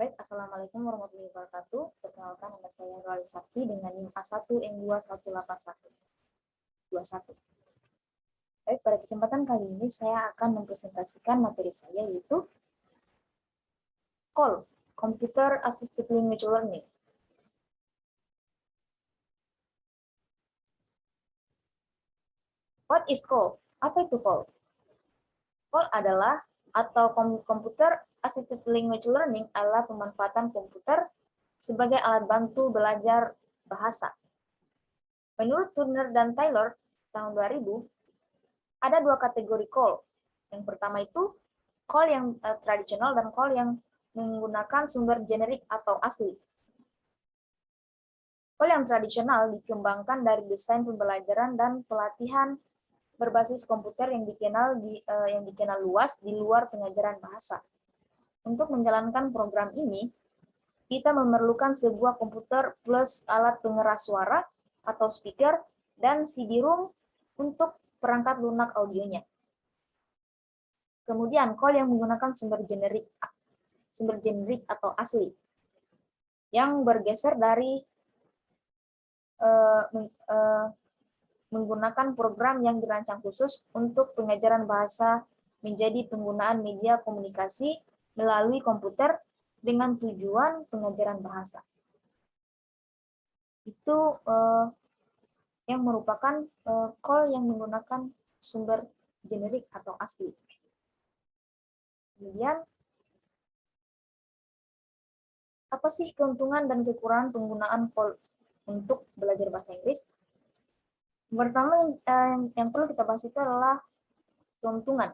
Baik, Assalamualaikum warahmatullahi wabarakatuh. Perkenalkan, nama saya Rali Sakti dengan NIM A1N2188121. Baik, pada kesempatan kali ini saya akan mempresentasikan materi saya, yaitu CALL, Computer Assisted Language Learning. What is CALL? Apa itu CALL? CALL adalah atau Computer Assisted Language Learning adalah pemanfaatan komputer sebagai alat bantu belajar bahasa. Menurut Turner dan Taylor tahun 2000, ada dua kategori call. Yang pertama itu call yang tradisional dan call yang menggunakan sumber generik atau asli. Call yang tradisional dikembangkan dari desain pembelajaran dan pelatihan berbasis komputer yang dikenal luas di luar pengajaran bahasa. Untuk menjalankan program ini, kita memerlukan sebuah komputer plus alat pengeras suara atau speaker dan CD-ROM untuk perangkat lunak audionya. Kemudian call yang menggunakan sumber generik atau asli, yang bergeser dari menggunakan program yang dirancang khusus untuk pengajaran bahasa menjadi penggunaan media komunikasi melalui komputer dengan tujuan pengajaran bahasa. Itu yang merupakan call yang menggunakan sumber generik atau asli. Kemudian, apa sih keuntungan dan kekurangan penggunaan call untuk belajar bahasa Inggris? Pertama, yang perlu kita bahas itu adalah keuntungan.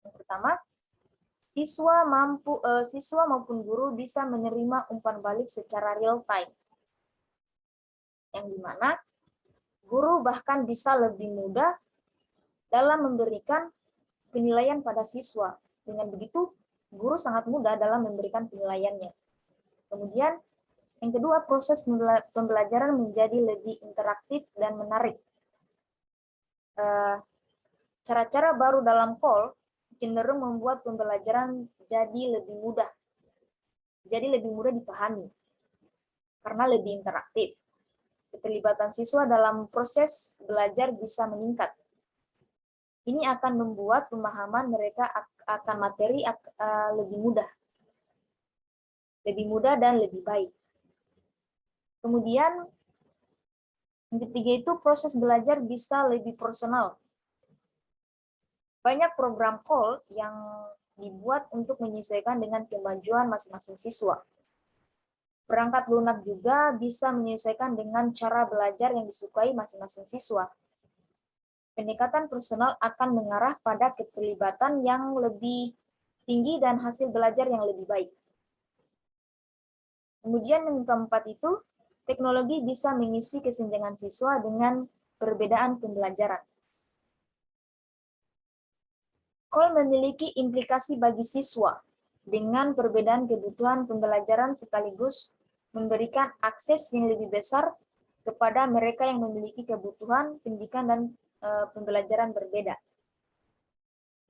Yang pertama, siswa maupun guru bisa menerima umpan balik secara real time, yang dimana guru bahkan bisa lebih mudah dalam memberikan penilaian pada siswa. Dengan begitu, guru sangat mudah dalam memberikan penilaiannya. Kemudian, yang kedua, proses pembelajaran menjadi lebih interaktif dan menarik. Cara-cara baru dalam call cenderung membuat pembelajaran jadi lebih mudah dipahami karena lebih interaktif. Keterlibatan siswa dalam proses belajar bisa meningkat. Ini akan membuat pemahaman mereka akan materi lebih mudah dan lebih baik. Kemudian, yang ketiga itu proses belajar bisa lebih personal. Banyak program call yang dibuat untuk menyesuaikan dengan kemajuan masing-masing siswa. Perangkat lunak juga bisa menyesuaikan dengan cara belajar yang disukai masing-masing siswa. Pendekatan personal akan mengarah pada keterlibatan yang lebih tinggi dan hasil belajar yang lebih baik. Kemudian yang keempat itu, teknologi bisa mengisi kesenjangan siswa dengan perbedaan pembelajaran. Call memiliki implikasi bagi siswa dengan perbedaan kebutuhan pembelajaran sekaligus memberikan akses yang lebih besar kepada mereka yang memiliki kebutuhan pendidikan dan pembelajaran berbeda.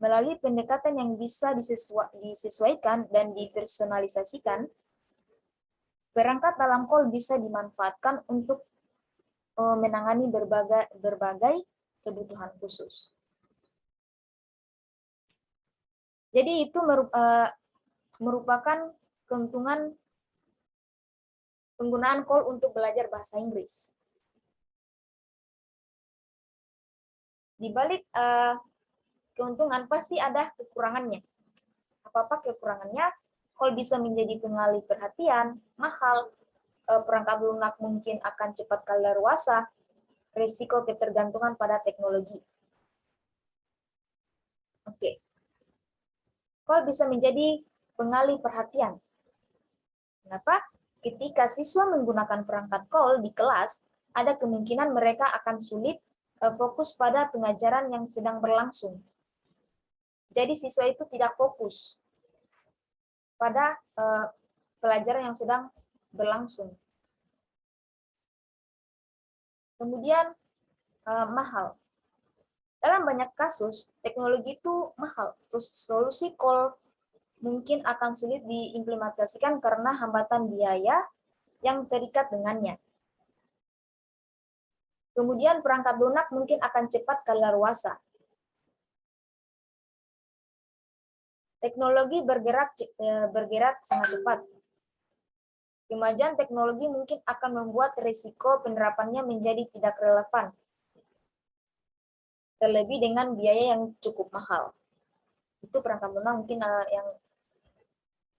Melalui pendekatan yang bisa disesuaikan dan dipersonalisasikan, perangkat dalam call bisa dimanfaatkan untuk menangani berbagai kebutuhan khusus. Jadi itu merupakan keuntungan penggunaan call untuk belajar bahasa Inggris. Di balik keuntungan pasti ada kekurangannya. Apa kekurangannya? Call bisa menjadi pengalih perhatian, mahal, perangkat lunak mungkin akan cepat kadaluarsa, risiko ketergantungan pada teknologi. Oke. Call bisa menjadi pengalih perhatian. Kenapa? Ketika siswa menggunakan perangkat call di kelas, ada kemungkinan mereka akan sulit fokus pada pengajaran yang sedang berlangsung. Jadi siswa itu tidak fokus pada pelajaran yang sedang berlangsung. Kemudian mahal. Dalam banyak kasus, teknologi itu mahal. Solusi call mungkin akan sulit diimplementasikan karena hambatan biaya yang terikat dengannya. Kemudian perangkat lunak mungkin akan cepat kadaluarsa. Teknologi bergerak sangat cepat. Kemajuan teknologi mungkin akan membuat risiko penerapannya menjadi tidak relevan, terlebih dengan biaya yang cukup mahal. Itu perangkat lunak mungkin yang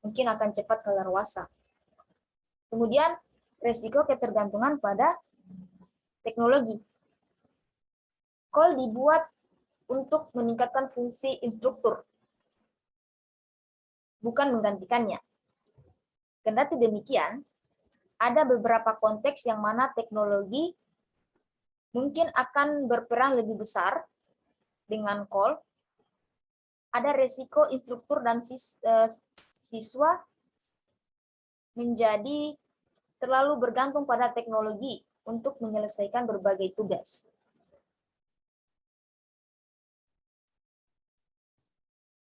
mungkin akan cepat kadaluarsa. Kemudian risiko ketergantungan pada teknologi. CALL dibuat untuk meningkatkan fungsi instruktur, bukan menggantikannya. Kendati demikian, ada beberapa konteks yang mana teknologi mungkin akan berperan lebih besar dengan CALL. Ada resiko instruktur dan siswa menjadi terlalu bergantung pada teknologi untuk menyelesaikan berbagai tugas.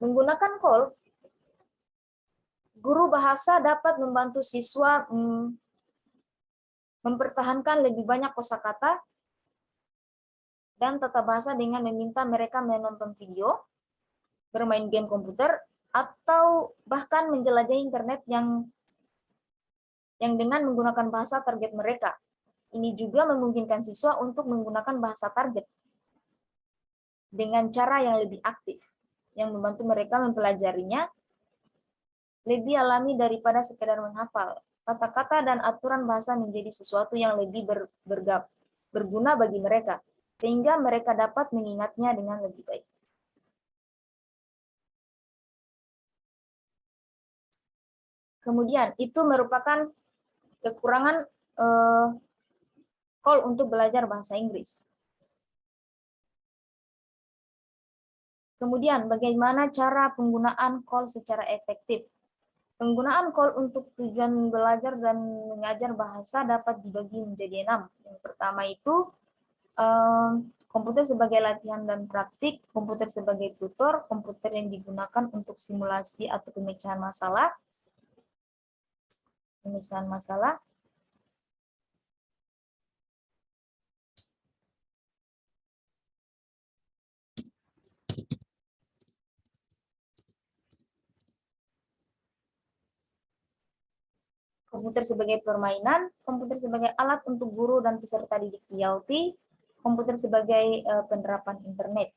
Menggunakan CALL, guru bahasa dapat membantu siswa mempertahankan lebih banyak kosakata dan tata bahasa dengan meminta mereka menonton video, bermain game komputer, atau bahkan menjelajahi internet yang dengan menggunakan bahasa target mereka. Ini juga memungkinkan siswa untuk menggunakan bahasa target dengan cara yang lebih aktif, yang membantu mereka mempelajarinya lebih alami daripada sekedar menghafal. Kata-kata dan aturan bahasa menjadi sesuatu yang lebih berguna bagi mereka, sehingga mereka dapat mengingatnya dengan lebih baik. Kemudian, itu merupakan kekurangan CALL untuk belajar bahasa Inggris. Kemudian, bagaimana cara penggunaan CALL secara efektif? Penggunaan CALL untuk tujuan belajar dan mengajar bahasa dapat dibagi menjadi 6. Yang pertama itu komputer sebagai latihan dan praktik, komputer sebagai tutor, komputer yang digunakan untuk simulasi atau pemecahan masalah, komputer sebagai permainan, komputer sebagai alat untuk guru dan peserta didik ILT, komputer sebagai penerapan internet.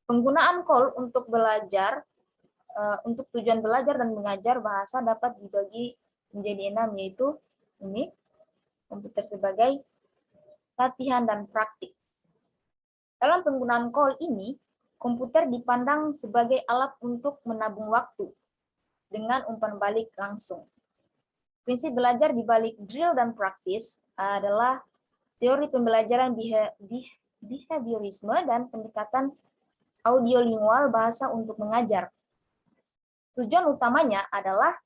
Penggunaan CALL untuk belajar, untuk tujuan belajar dan mengajar bahasa dapat dibagi menjadi 6, yaitu ini, komputer sebagai latihan dan praktik. Dalam penggunaan CALL ini, komputer dipandang sebagai alat untuk menabung waktu dengan umpan balik langsung. Prinsip belajar di balik drill dan praktis adalah teori pembelajaran behaviorisme dan pendekatan audiolingual bahasa untuk mengajar. Tujuan utamanya adalah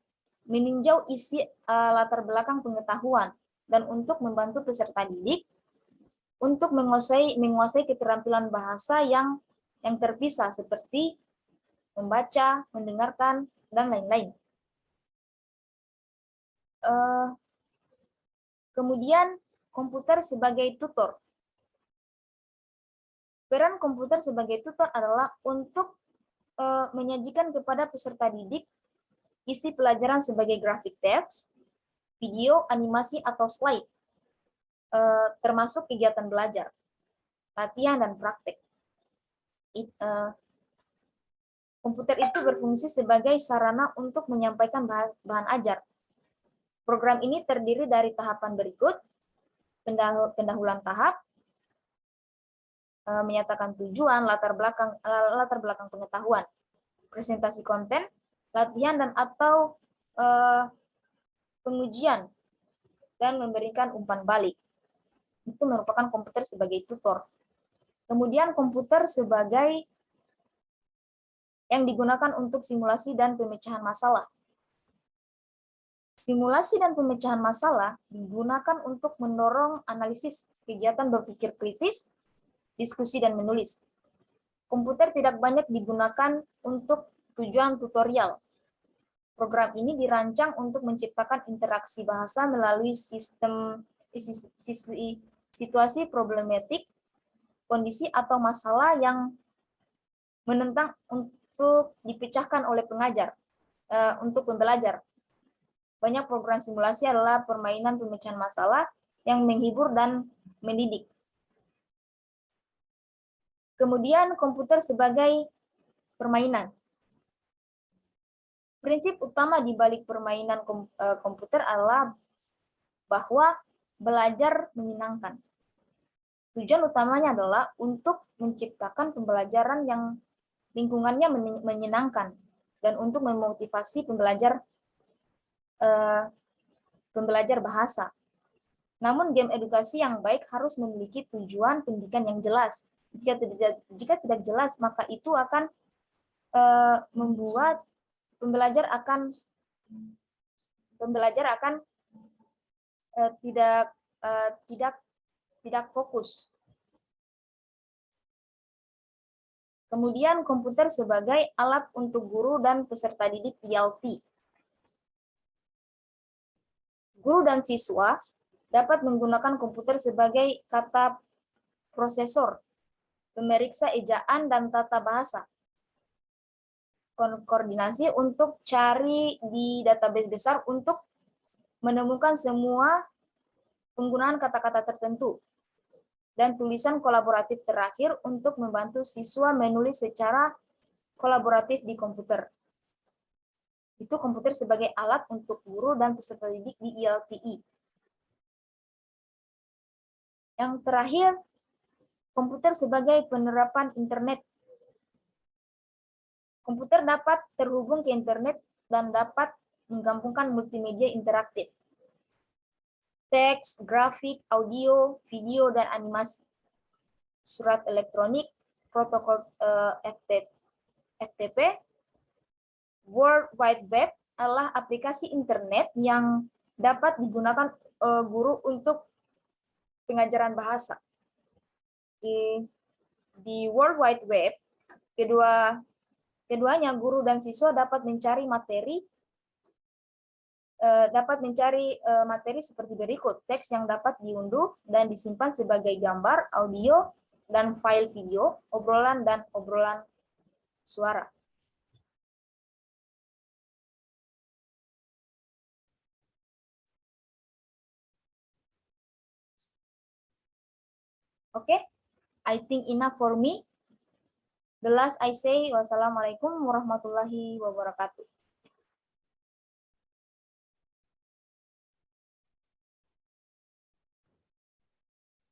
meninjau isi latar belakang pengetahuan dan untuk membantu peserta didik untuk menguasai keterampilan bahasa yang terpisah seperti membaca, mendengarkan, dan lain-lain. Kemudian komputer sebagai tutor. Peran komputer sebagai tutor adalah untuk menyajikan kepada peserta didik isi pelajaran sebagai grafik teks, video, animasi, atau slide, termasuk kegiatan belajar, latihan, dan praktek. Komputer itu berfungsi sebagai sarana untuk menyampaikan bahan ajar. Program ini terdiri dari tahapan berikut: pendahuluan tahap, menyatakan tujuan, latar belakang pengetahuan, presentasi konten, latihan dan atau pengujian, dan memberikan umpan balik. Itu merupakan komputer sebagai tutor. Kemudian komputer sebagai yang digunakan untuk simulasi dan pemecahan masalah. Simulasi dan pemecahan masalah digunakan untuk mendorong analisis, kegiatan berpikir kritis, diskusi, dan menulis. komputer tidak banyak digunakan untuk tujuan tutorial. Program ini dirancang untuk menciptakan interaksi bahasa melalui situasi problematik, kondisi atau masalah yang menentang untuk dipecahkan oleh pengajar, untuk pembelajar. Banyak program simulasi adalah permainan pemecahan masalah yang menghibur dan mendidik. Kemudian komputer sebagai permainan. Prinsip utama di balik permainan komputer adalah bahwa belajar menyenangkan. Tujuan utamanya adalah untuk menciptakan pembelajaran yang lingkungannya menyenangkan dan untuk memotivasi pembelajar bahasa. Namun game edukasi yang baik harus memiliki tujuan pendidikan yang jelas. Jika tidak jelas, maka itu akan membuat pembelajar akan tidak fokus. Kemudian komputer sebagai alat untuk guru dan peserta didik ILT. Guru dan siswa dapat menggunakan komputer sebagai kata prosesor, pemeriksa ejaan dan tata bahasa, koordinasi untuk cari di database besar untuk menemukan semua penggunaan kata-kata tertentu, dan tulisan kolaboratif terakhir untuk membantu siswa menulis secara kolaboratif di komputer. Itu komputer sebagai alat untuk guru dan peserta didik di ILTI. Yang terakhir, komputer sebagai penerapan internet. Komputer dapat terhubung ke internet dan dapat menggabungkan multimedia interaktif. Teks, grafik, audio, video, dan animasi. Surat elektronik, protokol FTP, World Wide Web adalah aplikasi internet yang dapat digunakan guru untuk pengajaran bahasa. Di World Wide Web, keduanya guru dan siswa dapat mencari materi seperti berikut: teks yang dapat diunduh dan disimpan sebagai gambar, audio, dan file video, obrolan dan obrolan suara. Okay, I think enough for me. The last I say, wassalamualaikum warahmatullahi wabarakatuh.